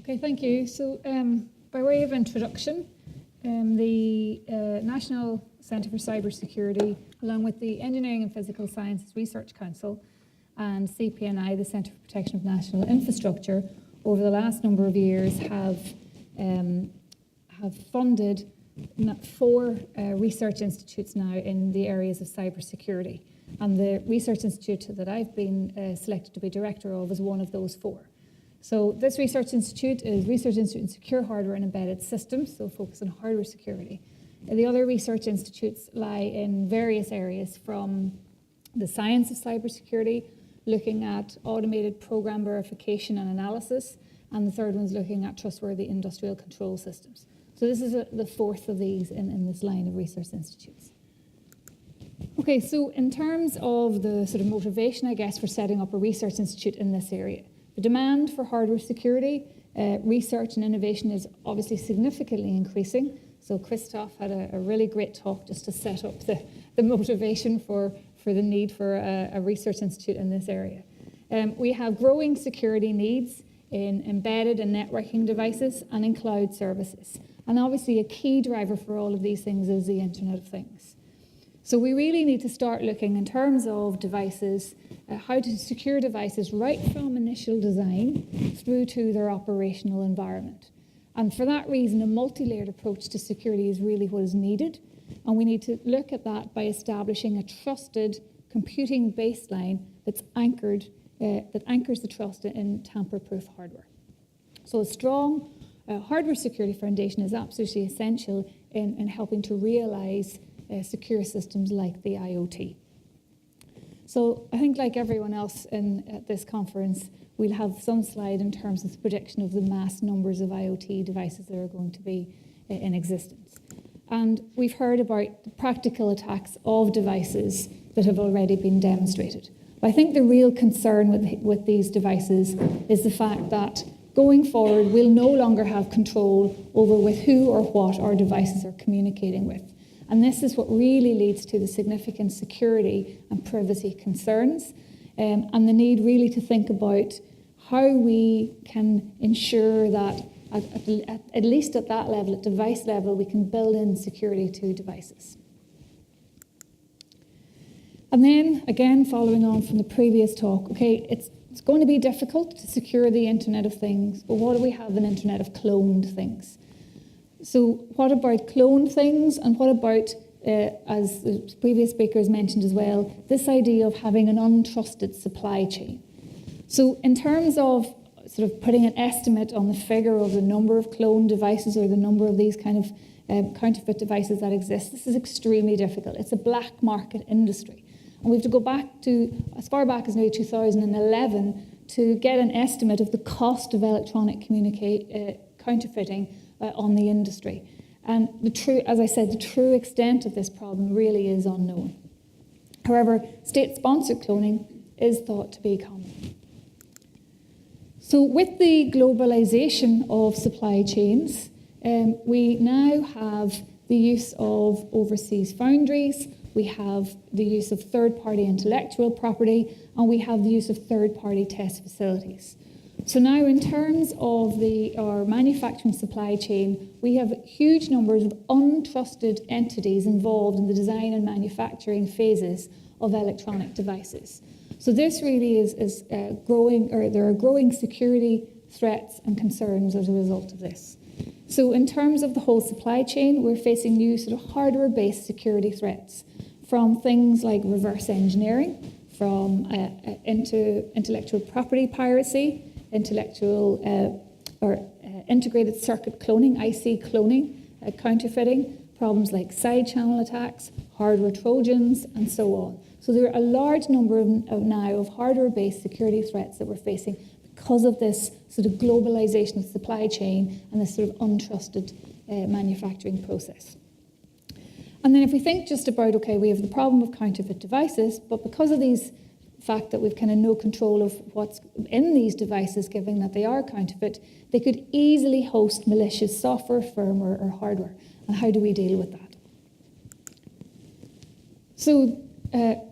Okay, thank you. So, by way of introduction, the National Centre for Cybersecurity, along with the Engineering and Physical Sciences Research Council and CPNI, the Centre for Protection of National Infrastructure, over the last number of years have funded 4 research institutes now in the areas of cybersecurity. And the research institute that I've been selected to be director of is one of those 4. So this research institute is Research Institute in Secure Hardware and Embedded Systems, so focus on hardware security. The other research institutes lie in various areas, from the science of cybersecurity, looking at automated program verification and analysis, and the third one's looking at trustworthy industrial control systems. So this is the 4th of these in this line of research institutes. Okay, so in terms of the sort of motivation, I guess, for setting up a research institute in this area, the demand for hardware security, research and innovation is obviously significantly increasing. So Christoph had a really great talk just to set up the motivation for the need for a research institute in this area. We have growing security needs in embedded and networking devices and in cloud services. And obviously a key driver for all of these things is the Internet of Things. So we really need to start looking in terms of devices, how to secure devices right from initial design through to their operational environment. And for that reason, a multi-layered approach to security is really what is needed. And we need to look at that by establishing a trusted computing baseline that's anchored, that anchors the trust in tamper-proof hardware. So a strong hardware security foundation is absolutely essential in helping to realize secure systems like the IoT. So I think, like everyone else at this conference, we'll have some slide in terms of the prediction of the mass numbers of IoT devices that are going to be in existence. And we've heard about the practical attacks of devices that have already been demonstrated. But I think the real concern with these devices is the fact that going forward, we'll no longer have control over with who or what our devices are communicating with. And this is what really leads to the significant security and privacy concerns, and the need really to think about how we can ensure that at least at that level, at device level, we can build in security to devices. And then, again, following on from the previous talk, okay, it's going to be difficult to secure the Internet of Things, but what do we have an Internet of cloned things? So what about cloned things, and what about, as the previous speakers mentioned as well, this idea of having an untrusted supply chain? So in terms of sort of putting an estimate on the figure of the number of cloned devices or the number of these kind of counterfeit devices that exist, this is extremely difficult. It's a black market industry. And we have to go back to as far back as maybe 2011 to get an estimate of the cost of electronic counterfeiting on the industry. And as I said, the true extent of this problem really is unknown. However, state-sponsored cloning is thought to be common. So with the globalization of supply chains, we now have the use of overseas foundries, we have the use of third-party intellectual property, and we have the use of third-party test facilities. So now in terms of our manufacturing supply chain, we have huge numbers of untrusted entities involved in the design and manufacturing phases of electronic devices. So this really is growing, or there are growing security threats and concerns as a result of this. So in terms of the whole supply chain, we're facing new sort of hardware-based security threats, from things like reverse engineering, from intellectual property piracy, integrated circuit cloning, IC cloning, counterfeiting, problems like side channel attacks, hardware trojans, and so on. So there are a large number now of hardware-based security threats that we're facing because of this sort of globalization of the supply chain and this sort of untrusted manufacturing process. And then if we think just about, okay, we have the problem of counterfeit devices, but because of these fact that we've kind of no control of what's in these devices, given that they are counterfeit, they could easily host malicious software, firmware, or hardware. And how do we deal with that? So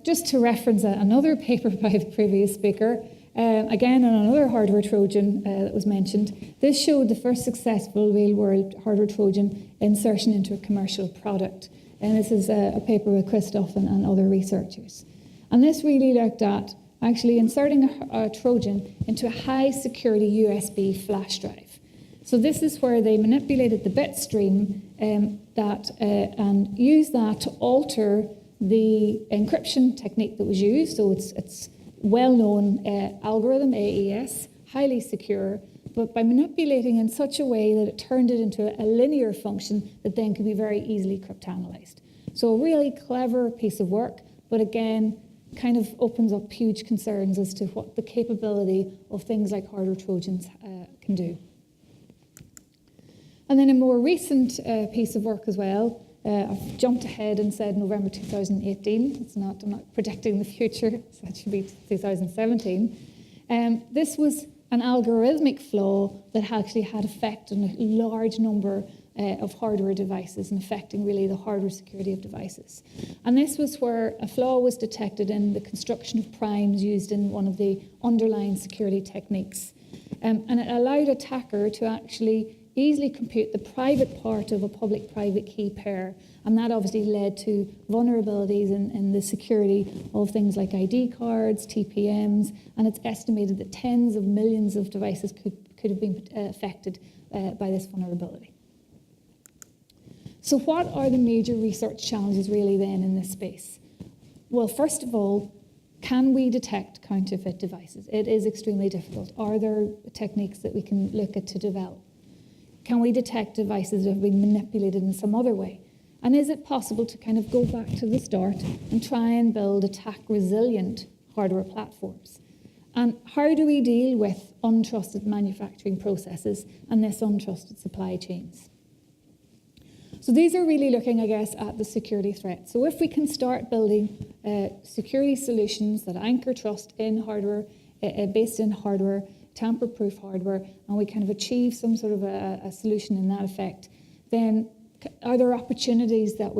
just to reference another paper by the previous speaker, Again, on another hardware Trojan that was mentioned, this showed the first successful real-world hardware Trojan insertion into a commercial product. And this is a paper with Christoph and other researchers. And this really looked at actually inserting a Trojan into a high-security USB flash drive. So this is where they manipulated the bit stream and used that to alter the encryption technique that was used. So it's well-known algorithm, AES, highly secure, but by manipulating in such a way that it turned it into a linear function that then could be very easily cryptanalyzed. So a really clever piece of work, but again, kind of opens up huge concerns as to what the capability of things like hardware Trojans can do. And then a more recent piece of work as well, I've jumped ahead and said November 2018. I'm not predicting the future, so that should be 2017. This was an algorithmic flaw that actually had effect on a large number of hardware devices and affecting really the hardware security of devices. And this was where a flaw was detected in the construction of primes used in one of the underlying security techniques. And it allowed attacker to actually easily compute the private part of a public-private key pair. And that obviously led to vulnerabilities in the security of things like ID cards, TPMs, and it's estimated that tens of millions of devices could have been affected by this vulnerability. So what are the major research challenges really then in this space? Well, first of all, can we detect counterfeit devices? It is extremely difficult. Are there techniques that we can look at to develop? Can we detect devices that have been manipulated in some other way? And is it possible to kind of go back to the start and try and build attack-resilient hardware platforms? And how do we deal with untrusted manufacturing processes and this untrusted supply chains? So these are really looking, I guess, at the security threat. So if we can start building security solutions that anchor trust in hardware, based in hardware, tamper-proof hardware, and we kind of achieve some sort of a solution in that effect, then are there opportunities that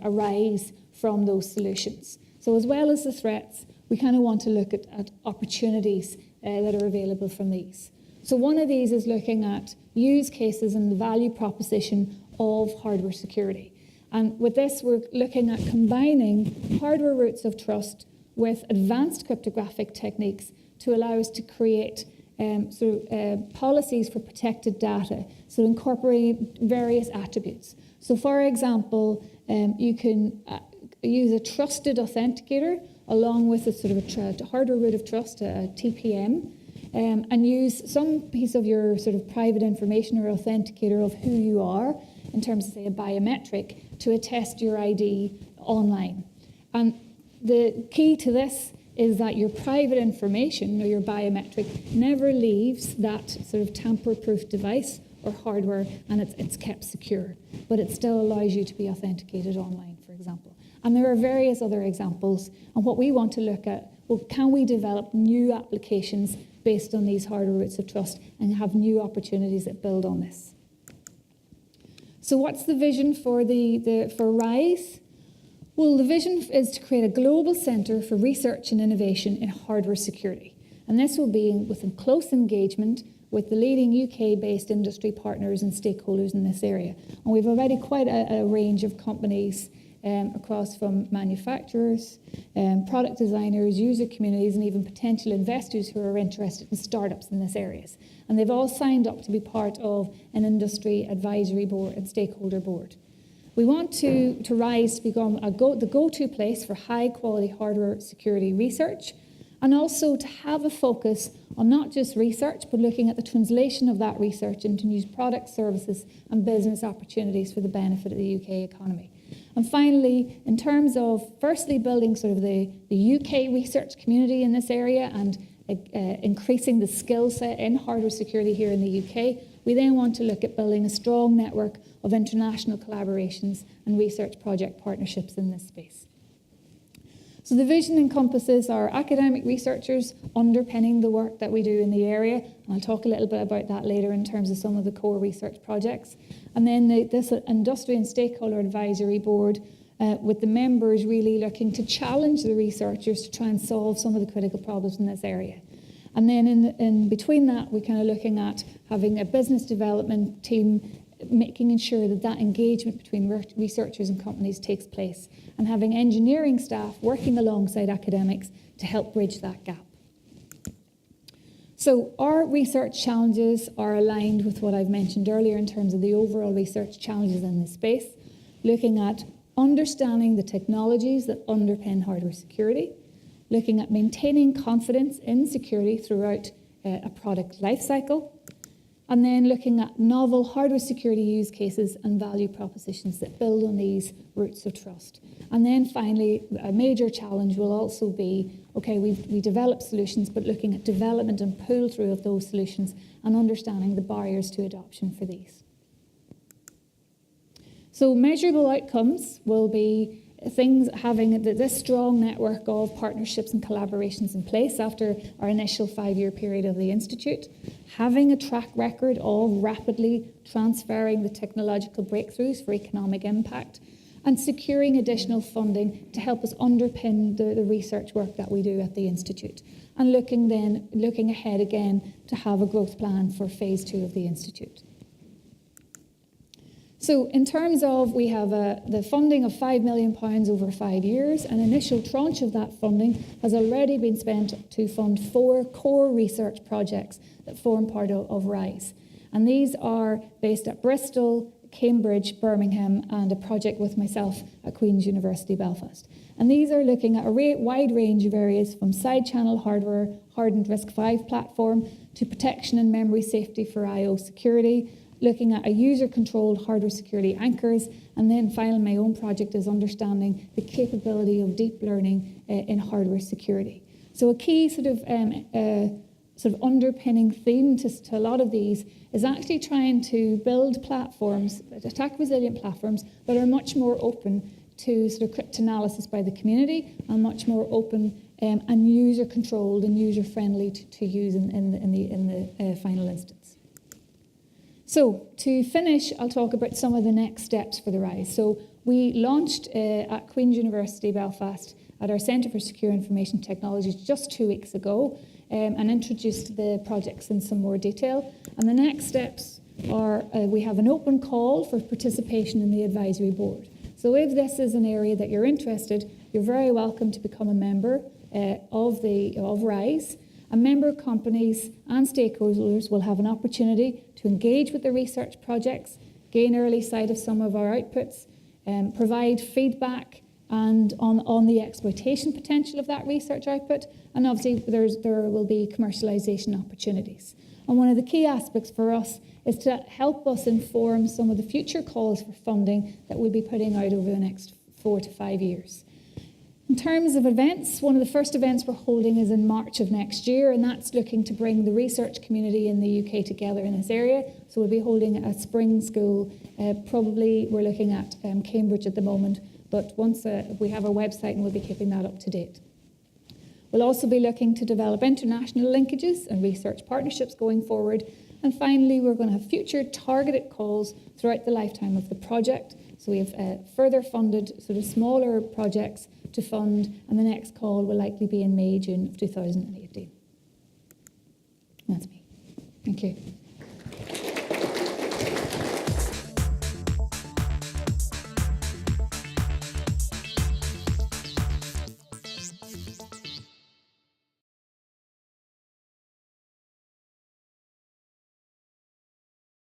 arise from those solutions? So as well as the threats, we kind of want to look at opportunities that are available from these. So one of these is looking at use cases and the value proposition of hardware security. And with this, we're looking at combining hardware roots of trust with advanced cryptographic techniques to allow us to create policies for protected data, so incorporating various attributes. So for example, you can use a trusted authenticator along with a sort of a hardware root of trust, a TPM, and use some piece of your sort of private information or authenticator of who you are in terms of, say, a biometric to attest your ID online. And the key to this is that your private information or your biometric never leaves that sort of tamper-proof device or hardware, and it's kept secure, but it still allows you to be authenticated online, for example. And there are various other examples, and what we want to look at, well, can we develop new applications based on these hardware roots of trust and have new opportunities that build on this? So what's the vision for for RISE? Well, the vision is to create a global centre for research and innovation in hardware security. And this will be with close engagement with the leading UK-based industry partners and stakeholders in this area. And we've already quite a range of companies across from manufacturers, product designers, user communities, and even potential investors who are interested in startups in this areas. And they've all signed up to be part of an industry advisory board and stakeholder board. We want to RISE to become the go-to place for high-quality hardware security research, and also to have a focus on not just research, but looking at the translation of that research into new products, services, and business opportunities for the benefit of the UK economy. And finally, in terms of firstly building sort of the UK research community in this area and increasing the skill set in hardware security here in the UK, we then want to look at building a strong network of international collaborations and research project partnerships in this space. So the vision encompasses our academic researchers underpinning the work that we do in the area, and I'll talk a little bit about that later in terms of some of the core research projects. And then this industry and stakeholder advisory board with the members really looking to challenge the researchers to try and solve some of the critical problems in this area. And then in between that, we're kind of looking at having a business development team, making sure that that engagement between researchers and companies takes place, and having engineering staff working alongside academics to help bridge that gap. So our research challenges are aligned with what I've mentioned earlier in terms of the overall research challenges in this space, looking at understanding the technologies that underpin hardware security, looking at maintaining confidence in security throughout a product lifecycle, and then looking at novel hardware security use cases and value propositions that build on these roots of trust. And then finally, a major challenge will also be, okay, we develop solutions, but looking at development and pull through of those solutions and understanding the barriers to adoption for these. So measurable outcomes will be things having this strong network of partnerships and collaborations in place after our initial 5-year period of the Institute, having a track record of rapidly transferring the technological breakthroughs for economic impact, and securing additional funding to help us underpin the research work that we do at the Institute, and looking ahead again to have a growth plan for phase 2 of the Institute. So in terms of, we have the funding of £5 million over 5 years. An initial tranche of that funding has already been spent to fund 4 core research projects that form part of RISE. And these are based at Bristol, Cambridge, Birmingham, and a project with myself at Queen's University Belfast. And these are looking at a wide range of areas, from side channel hardware, hardened RISC-V platform, to protection and memory safety for I/O security, looking at a user-controlled hardware security anchors, and then finally my own project is understanding the capability of deep learning in hardware security. So a key sort of underpinning theme to a lot of these is actually trying to build platforms, attack-resilient platforms, that are much more open to sort of cryptanalysis by the community, and much more open and user-controlled and user-friendly to use in the final instance. So to finish, I'll talk about some of the next steps for the RISE. So we launched at Queen's University Belfast at our Centre for Secure Information Technologies just 2 weeks ago, and introduced the projects in some more detail. And the next steps are we have an open call for participation in the advisory board. So if this is an area that you're interested, you're very welcome to become a member of RISE. And member companies and stakeholders will have an opportunity to engage with the research projects, gain early sight of some of our outputs, provide feedback and on the exploitation potential of that research output, and obviously there will be commercialization opportunities. And one of the key aspects for us is to help us inform some of the future calls for funding that we'll be putting out over the next 4 to 5 years. In terms of events, one of the first events we're holding is in March of next year, and that's looking to bring the research community in the UK together in this area. So we'll be holding a spring school, probably we're looking at Cambridge at the moment, but once we have our website, and we'll be keeping that up to date. We'll also be looking to develop international linkages and research partnerships going forward. And finally, we're going to have future targeted calls throughout the lifetime of the project. So we have further funded sort of smaller projects to fund, and the next call will likely be in May, June of 2018. That's me. Thank you.